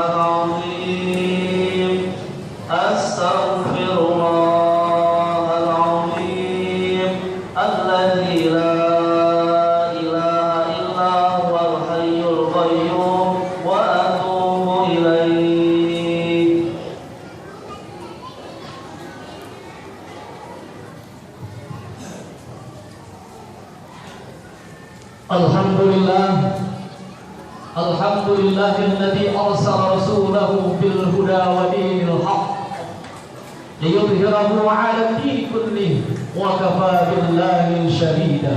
العظيم أستغفر الله العظيم الذي لا إله إلا هو الحي القيوم وأتوب إليه. الحمد لله الذي أرسل رسوله بالهدى ودين الحق ليظهره على الدين كله وكفى بالله شهيدا.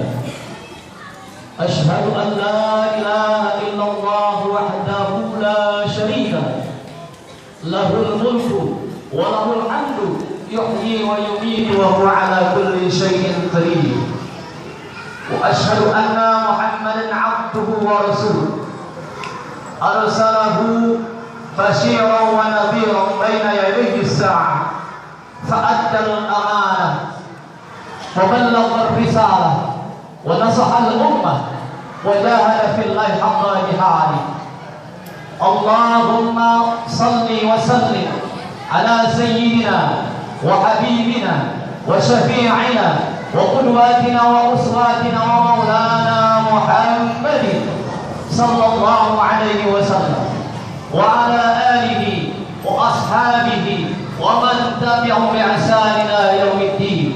أشهد أن لا إله إلا الله وحده لا شريك له الملك وله الحمد يحيي ويميت وهو على كل شيء قدير. وأشهد أن محمدا عبده ورسوله أرسله بشيرا ونذيرا بين يديه الساعة فأدى الأمانة وبلغ الرسالة ونصح الأمة وجاهد في الله حق جهاده. اللهم صل وسلم على سيدنا وحبيبنا وشفيعنا وقدواتنا وأسواتنا ومولانا محمد صلى الله عليه وسلم وعلى آله وأصحابه ومن تبعهم بإحسان إلى يوم الدين.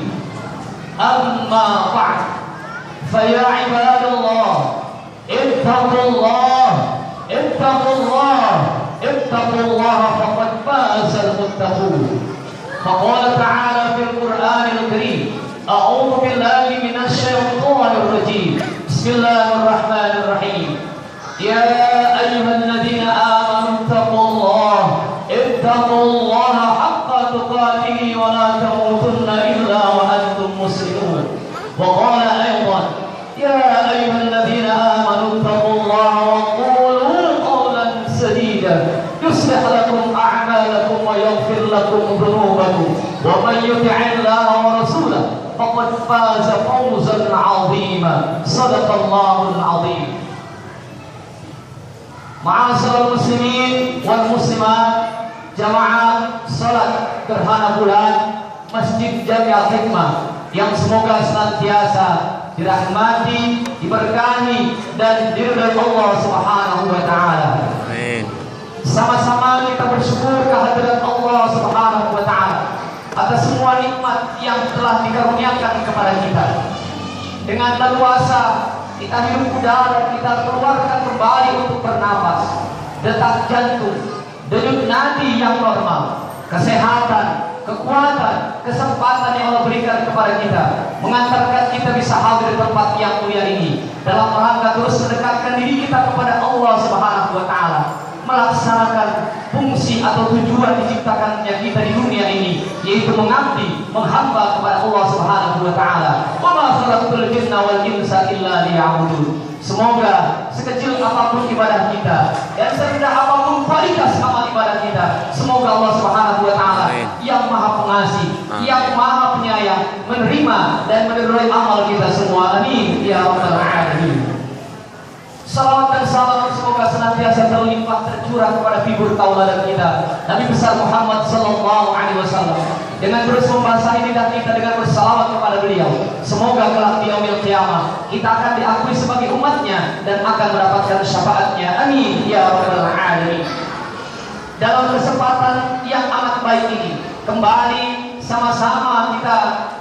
أما بعد فيا عباد الله اتقوا الله اتقوا الله اتقوا الله فقد فاز المتقون. فقال تعالى في القرآن الكريم: أعوذ بالله من الشيطان الرجيم. بسم الله الرحمن الرحيم. يا أيها الذين آمنوا اتقوا الله حق تقاته ولا تموتن إلا وأنتم مسلمون. وقال أيضا: يا أيها الذين آمنوا اتقوا الله وقولوا قولا سديدا يصلح لكم أعمالكم ويغفر لكم ذنوبكم ومن يطع الله ورسوله فقد فاز فوزا عظيما. صدق الله العظيم. Ma'asyiral muslimin wal muslimat, jamaah salat gerhana bulan Masjid Jami Al-Hikmah yang semoga senantiasa dirahmati, diberkahi dan diridhai Allah Subhanahu wa taala. Amin. Sama-sama kita bersyukur kehadirat Allah Subhanahu wa taala atas semua nikmat yang telah dikaruniakan kepada kita. Dengan leluasa kita hirup udara, kita keluarkan kembali untuk bernapas, detak jantung, denyut nadi yang normal, kesehatan, kekuatan, kesempatan yang Allah berikan kepada kita, mengantarkan kita bisa hadir di tempat yang mulia ini dalam rangka terus mendekatkan diri kita kepada Allah Subhanahu wa taala, melaksanakan fungsi atau tujuan diciptakannya kita di dunia ini, yaitu mengabdi, menghamba kepada Allah Subhanahu wa taala. Wa ma khalaqtul jinna wal insa illa liya'budun. Semoga sekecil apapun ibadah kita dan serendah apapun kualitas amal ibadah kita, semoga Allah Subhanahu wa taala yang Maha Pengasih, yang Maha Penyayang menerima dan meridhai amal kita semua. Amin ya rabbal alamin. Salawat dan salam semoga senantiasa terlimpah tercurah kepada figur tauladan kita Nabi besar Muhammad sallallahu alaihi wasallam. Dengan terus membasahi lidah kita dengan bersalawat kepada beliau, semoga kelak di yaumil qiyamah kita akan diakui sebagai umatnya dan akan mendapatkan syafaatnya. Amin ya rabbal alamin. Dalam kesempatan yang amat baik ini, kembali sama-sama kita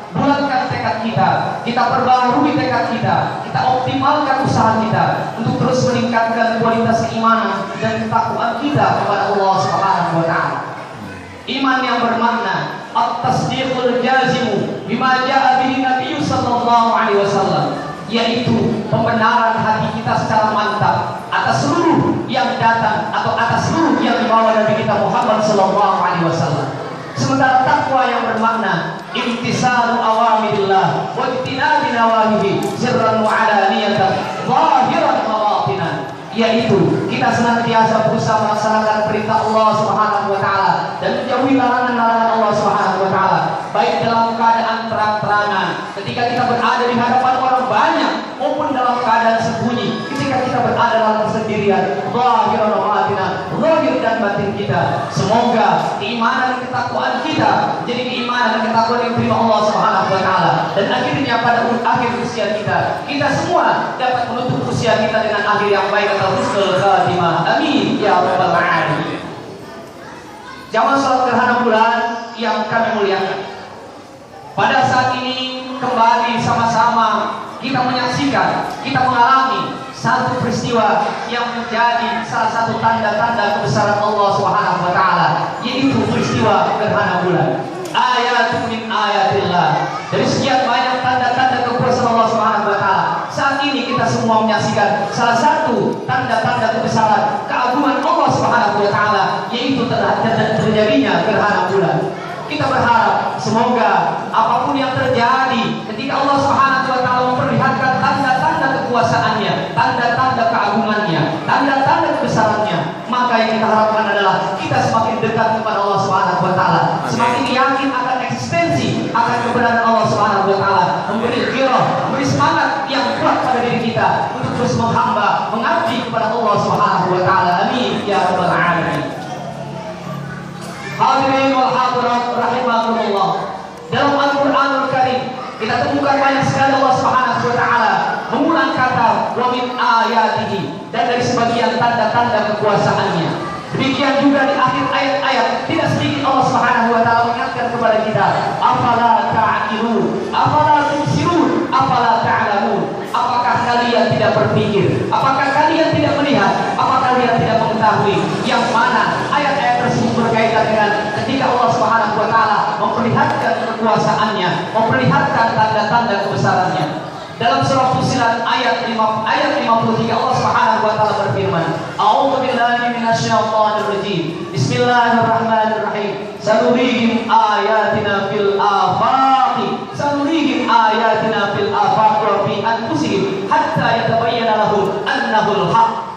bulatkan tekad kita perbarui tekad kita optimalkan usaha kita untuk terus meningkatkan kualitas keimanan dan ketakwaan kita kepada Allah Subhanahu wa taala. Iman yang bermakna at-tasdiqul jazimu bima jaa bihi Nabi sallallahu alaihi wasallam, yaitu pembenaran hati kita secara mantap atas seluruh yang datang atau atas seluruh yang dibawa Nabi kita Muhammad sallallahu alaihi wasallam. Sementara takwa yang bermakna imtisalu awamirillah wa ijtinabi nawahihi sirran wa alaniyatan zahiran wa batinan, yaitu kita senantiasa berusaha melaksanakan perintah Allah Subhanahu wa taala dan menjauhi larangan-larangan Allah Subhanahu wa taala, baik dalam keadaan terang-terangan ketika kita berada di hadapan orang banyak maupun dalam keadaan sembunyi ketika kita berada dalam kesendirian. Zahiran wa batinan, zahir dan batin kita. Semoga keimanan dan ketakwaan kita jadi keimanan dan ketakwaan yang diterima Allah Subhanahu wa taala. Dan akhirnya pada akhir usia kita semua dapat menutup usia kita dengan akhir yang baik atau husnul khatimah. Amin ya rabbal alamin. Jamaah salat gerhana bulan yang kami muliakan, pada saat ini kembali sama-sama kita menyaksikan, kita mengalami satu peristiwa yang menjadi salah satu tanda-tanda kebesaran Allah Subhanahu wa taala, yaitu peristiwa gerhana bulan. Ayatun min ayatillah. Dari sekian banyak tanda-tanda kekuasaan Allah Subhanahu wa taala, saat ini kita semua menyaksikan salah satu tanda-tanda kebesaran keagungan Allah Subhanahu wa taala, yaitu terjadinya gerhana bulan. Kita berharap semoga apapun yang terjadi ketika Allah Subhanahu wa taala memperlihatkan tanda-tanda kekuasaannya, tanda-tanda keagungannya, tanda-tanda kebesarannya, maka yang kita harapkan adalah kita semakin dekat kepada Allah Subhanahu wa taala, semakin yakin akan eksistensi, akan kebenaran Allah Subhanahu wa taala, memberi ghirah, memberi semangat yang kuat pada diri kita untuk terus menghamba, mengabdi kepada Allah Subhanahu wa taala. Amin ya rabbal alamin. Hadirin wal hadirat rahimakumullah. Dalam Al-Qur'anul Karim kita temukan banyak sekali Allah Subhanahu wa taala mengulang kata wa min ayatihi, dan dari sebagian tanda-tanda kekuasaannya. Demikian juga di akhir ayat-ayat tidak sedikit Allah Subhanahu wa taala mengingatkan kepada kita, afala ta'qilun, afala tubsirun, afala ta'lamun. Apakah kalian tidak berpikir? Apakah kalian tidak melihat? Apakah kalian tidak mengetahui? Yang mana ayat-ayat tersebut berkaitan dengan ketika Allah Subhanahu wa taala memperlihatkan kekuasaannya, memperlihatkan tanda-tanda kebesarannya. Dalam surah Fussilat ayat 53 Allah Subhanahu wa taala berfirman, A'udzu billahi minasyaitonir rajim. Bismillahirrahmanirrahim. Sanurihim ayatina fil afaqi. Sanurihim ayatina fil afaqi wa fi anfusihim hatta yatabayyana lahum annahul haq.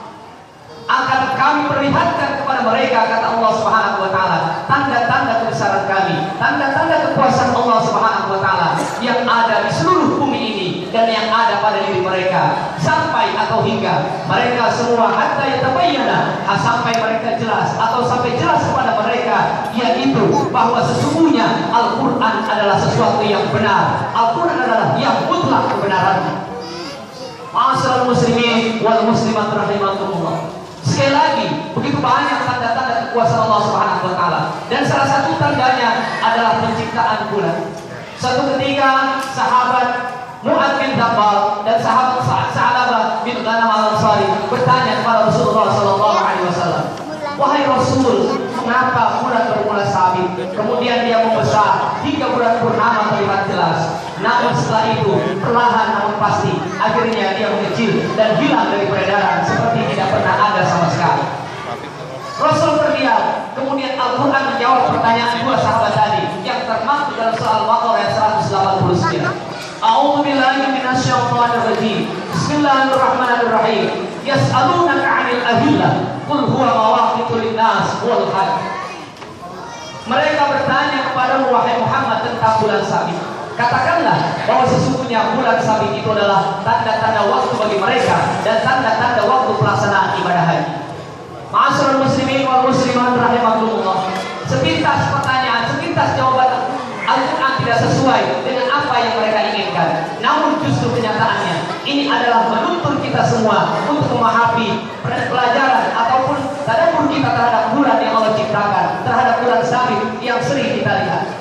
Akan kami perlihatkan kepada mereka, kata Allah Subhanahu wa taala, tanda-tanda kebesaran kami, tanda-tanda kekuasaan Allah Subhanahu wa taala yang ada di seluruh bumi ini dan yang ada pada diri mereka, sampai atau hingga mereka semua hatta yatabayyana, sampai mereka jelas atau sampai jelas kepada mereka, yaitu bahwa sesungguhnya Al-Qur'an adalah sesuatu yang benar, Al-Qur'an adalah yang mutlak kebenarannya. Ma'asyiral muslimin wal muslimat rahimakumullah. Sekali lagi, begitu banyak tanda-tanda kekuasaan Allah Subhanahu wa taala, dan salah satu tandanya adalah penciptaan bulan. Suatu ketika sahabat Mu'adz bin Jabal dan sahabat Sa'labah bin Ghanam al-Ansari bertanya kepada Rasulullah sallallahu alaihi wasallam, "Wahai Rasul, mengapa bulan bermula sabit, kemudian dia membesar hingga bulan purnama terlihat jelas, namun setelah itu perlahan namun pasti akhirnya dia mengecil dan hilang dari peredaran seperti tidak pernah ada sama sekali?" Rasul terdiam. Kemudian Al-Quran menjawab pertanyaan dua sahabat tadi yang termaktub dalam surah Al-Baqarah ayat 189. A'udzu billahi minasyaitonir rajim. Bismillahirrahmanirrahim. Yas'alunaka 'anil ahillah, qul huwa mawaqitu lin-nas wal hajj. Mereka bertanya kepada wahai Muhammad tentang bulan sabit. Katakanlah bahwa sesungguhnya bulan sabit itu adalah tanda-tanda waktu bagi mereka dan tanda-tanda waktu pelaksanaan ibadah haji. Ma'asyiral muslimin wal muslimat rahimakumullah. Sepintas pertanyaan, sepintas jawaban Al-Quran tidak sesuai dengan apa yang mereka inginkan. Namun justru kenyataannya ini adalah menuntun kita semua untuk memahami pelajaran ataupun tadabbur kita terhadap bulan yang Allah ciptakan, terhadap bulan sabit yang sering kita lihat.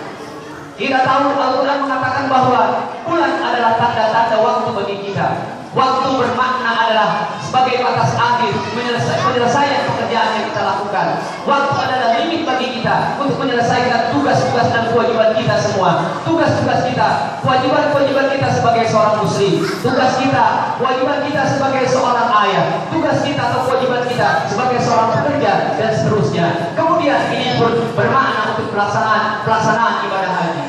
Kita tahu Al-Quran mengatakan bahwa bulan adalah tanda-tanda waktu bagi kita. Waktu bermakna adalah sebagai batas akhir penyelesaian pekerjaan yang kita lakukan. Waktu adalah limit bagi kita untuk menyelesaikan tugas-tugas dan kewajiban kita semua. Tugas-tugas kita, kewajiban-kewajiban kita sebagai seorang muslim, tugas kita, kewajiban kita sebagai seorang ayah, tugas kita atau kewajiban kita sebagai seorang pekerja, dan seterusnya. Kemudian ini pun bermakna untuk pelaksanaan ibadah haji.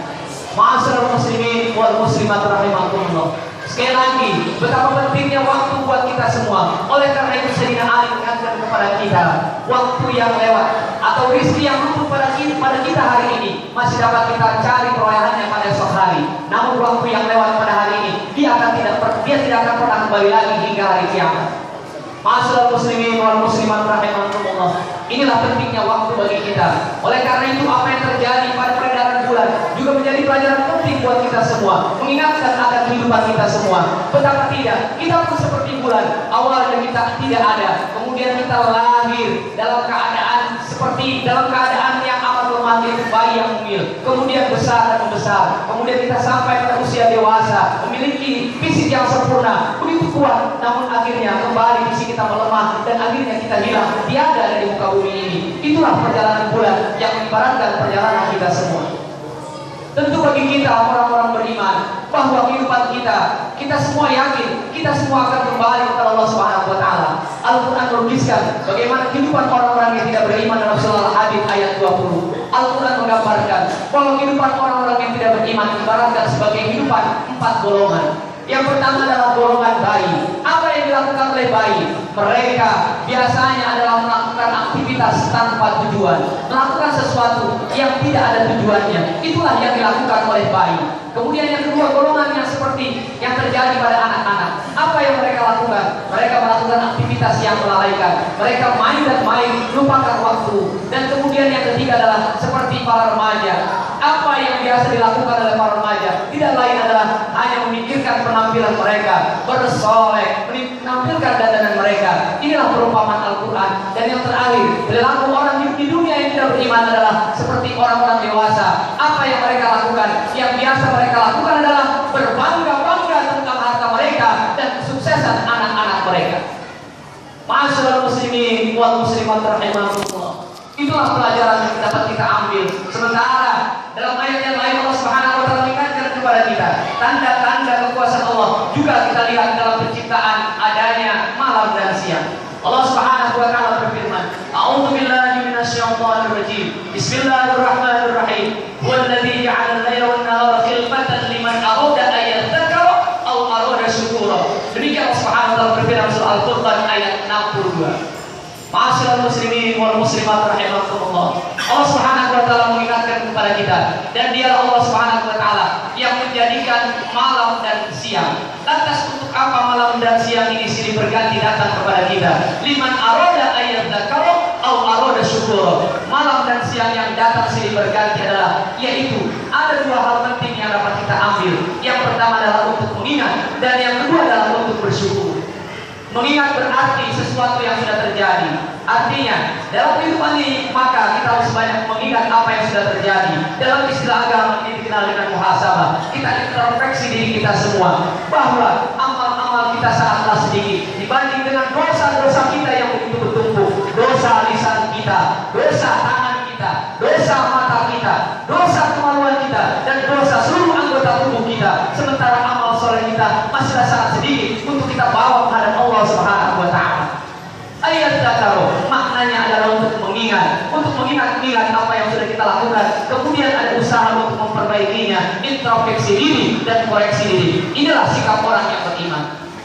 Ma'asyiral muslimin wal muslimat rahimakumullah. Sekali lagi, betapa pentingnya waktu buat kita semua. Oleh karena itu Sayyidina Ali mengingatkan kepada kita, waktu yang lewat atau rezeki yang luput pada kita hari ini masih dapat kita cari perolehannya pada esok hari. Namun waktu yang lewat pada hari ini dia tidak akan pernah kembali lagi hingga hari kiamat. Ma'asyiral muslimin wal muslimat rahimakumullah. Inilah pentingnya waktu bagi kita. Oleh karena itu apa yang terjadi pada peredaran bulan juga menjadi pelajaran penting buat kita semua, mengingatkan akan kehidupan kita semua. Betapa tidak, kita pun seperti bulan. Awalnya kita tidak ada, kemudian kita lahir dalam keadaan yang amat lemah, yaitu bayi yang mungil. Kemudian besar dan membesar. Kemudian kita sampai pada usia dewasa, memiliki fisik yang sempurna, begitu kuat. Namun akhirnya kembali fisik kita melemah dan akhirnya kita hilang, tiada dari muka bumi ini. Itulah perjalanan bulan yang mengibaratkan perjalanan kita semua. Tentu bagi kita orang-orang beriman bahwa kehidupan kita semua yakin kita semua akan kembali kepada Allah Subhanahu wa taala. Al-Qur'an menuliskan bagaimana kehidupan orang-orang yang tidak beriman dalam surah Al-Hadid ayat 20. Al-Qur'an menggambarkan bahwa kehidupan orang-orang yang tidak beriman ibaratkan sebagai kehidupan 4 golongan. Yang pertama adalah golongan bayi. Apa yang dilakukan oleh bayi? Mereka biasanya adalah melakukan aktivitas tanpa tujuan, melakukan sesuatu yang tidak ada tujuannya. Itulah yang dilakukan oleh bayi. Kemudian yang kedua, golongan yang seperti yang terjadi pada anak-anak. Apa yang mereka lakukan? Mereka melakukan aktivitas yang melalaikan. Mereka main dan main, lupakan waktu. Dan kemudian yang ketiga adalah seperti para remaja. Apa yang biasa dilakukan oleh para remaja? Tidak lain adalah hanya memikirkan penampilan mereka, bersolek, menampilkan dandanan mereka. Inilah perumpamaan Al-Quran. Dan yang terakhir, perilaku orang di dunia yang tidak beriman adalah seperti orang-orang dewasa. Apa yang mereka lakukan? Yang biasa mereka lakukan adalah berbangga-bangga tentang harta mereka dan kesuksesan anak-anak mereka. Ma'asyiral muslimin wal muslimat rahimakumullah. Itulah pelajaran yang dapat kita ambil. Sementara dalam ayat yang lain Allah Subhanahu wa taala mengingatkan kepada kita tanda-tanda kekuasaan Allah juga kita lihat dalam penciptaan adanya malam dan siang. Allah Subhanahu wa taala berfirman, "A'udzu billahi minasyaitonir rajim. Bismillahirrahmanirrahim. Huwallazi ja'ala al-laila wan-nahara khilfatan liman arada an yadhakkara aw arada syukura." Demikian Allah Subhanahu wa taala berfirman dalam surah Al-Furqan ayat 62. Ma'asyiral muslimin wal muslimat rahimakumullah. Allah Subhanahu wa taala mengingatkan kepada kita dan dialah Allah Subhanahu wa taala yang menjadikan malam dan siang. Lantas untuk apa malam dan siang ini silih berganti datang kepada kita? Liman arada ayyadzakara aw arada syukura. Malam dan siang yang datang silih berganti adalah yaitu ada dua hal penting yang dapat kita ambil. Yang pertama adalah untuk mengingat dan yang kedua adalah untuk bersyukur. Mengingat berarti sesuatu yang sudah terjadi. Artinya dalam kehidupan ini maka kita harus banyak mengingat apa yang sudah terjadi. Dalam istilah agama ini dikenal dengan muhasabah. Kita introspeksi diri kita semua bahwa amal-amal kita sangatlah sedikit dibanding dengan dosa-dosa kita yang begitu bertumpuk. Dosa lisan kita, dosa tangan kita, dosa mata kita, dosa kemaluan kita, dan dosa seluruh anggota tubuh kita. Sementara amal soleh kita masihlah sangat sedikit untuk kita bawa menghadap Allah Subhanahu wa taala. Ayat dzakaro maknanya adalah untuk mengingat apa yang sudah kita lakukan, kemudian ada usaha untuk memperbaikinya, introspeksi diri dan koreksi diri. Inilah sikap orang yang beriman.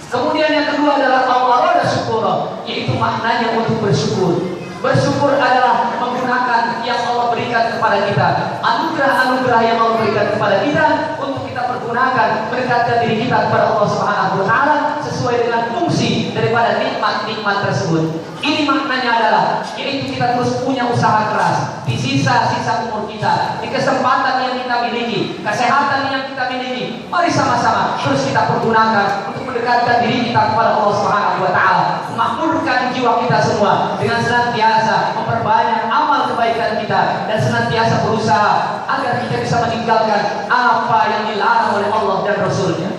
Kemudian yang kedua adalah Allah syukur, yaitu maknanya untuk bersyukur. Bersyukur adalah menggunakan yang Allah berikan kepada kita, anugerah-anugerah yang Allah berikan kepada kita untuk kita pergunakan mendekatkan diri kita kepada Allah Subhanahu wa taala sesuai dengan fungsi daripada nikmat-nikmat tersebut. Ini maknanya adalah yaitu kita terus punya usaha keras di sisa-sisa umur kita, di kesempatan yang kita miliki, kesehatan yang kita miliki. Mari sama-sama terus kita pergunakan untuk mendekatkan diri kita kepada Allah Subhanahu wa taala, memakmurkan jiwa kita semua dengan senantiasa memperbanyak amal kebaikan kita dan senantiasa berusaha agar kita bisa meninggalkan apa yang dilarang oleh Allah dan Rasul-Nya.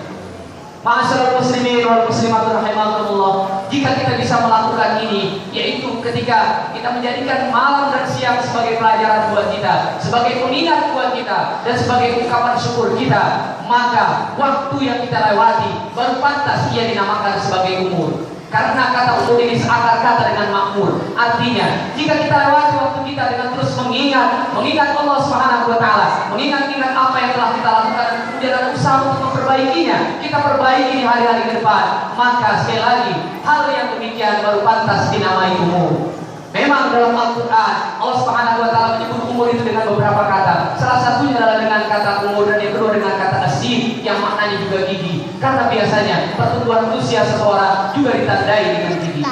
Ma'asyiral muslimin wal muslimat rahimakumullah. Jika kita bisa melakukan ini, yaitu ketika kita menjadikan malam dan siang sebagai pelajaran buat kita, sebagai pengingat buat kita, dan sebagai ungkapan syukur kita, maka waktu yang kita lewati baru pantas ia dinamakan sebagai umur. Karena kata umur ini seakar kata dengan makmur. Artinya, jika kita lewati waktu kita dengan terus mengingat Allah Subhanahu wa taala, mengingat apa yang telah kita lakukan, kemudian ada usaha untuk memperbaikinya, kita perbaiki di hari-hari ke depan, maka sekali lagi hal yang demikian baru pantas dinamai umur. Memang dalam Al-Quran Allah Subhanahu wa taala menyebut umur itu dengan beberapa kata. Salah satunya adalah dengan kata umur dan yang kedua dengan kata asin yang maknanya juga gigi. Karena biasanya pertumbuhan usia seseorang juga ditandai dengan gigi.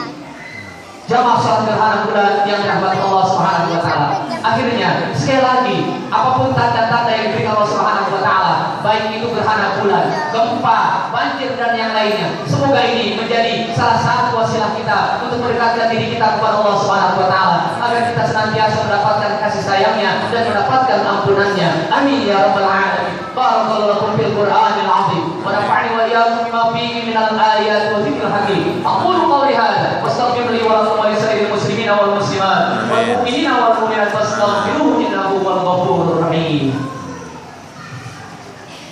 Jamaah salat gerhana bulan yang dirahmati Allah Akhirnya sekali lagi, apapun tanda-tanda yang diberikan Allah Subhanahu wa taala, baik itu gerhana bulan, gempa, banjir dan yang lainnya, semoga ini menjadi salah satu wasilah kita untuk mendekatkan diri kita kepada Allah Subhanahu wa taala agar kita senantiasa mendapatkan kasih sayangnya dan mendapatkan ampunannya. Amin ya rabbal alamin. Barakallahu lakum fil Qur'anil azim wa nafa'ani wa iyyakum bima fihi minal ayati wa dzikril hakim. Aqulu qawli hadza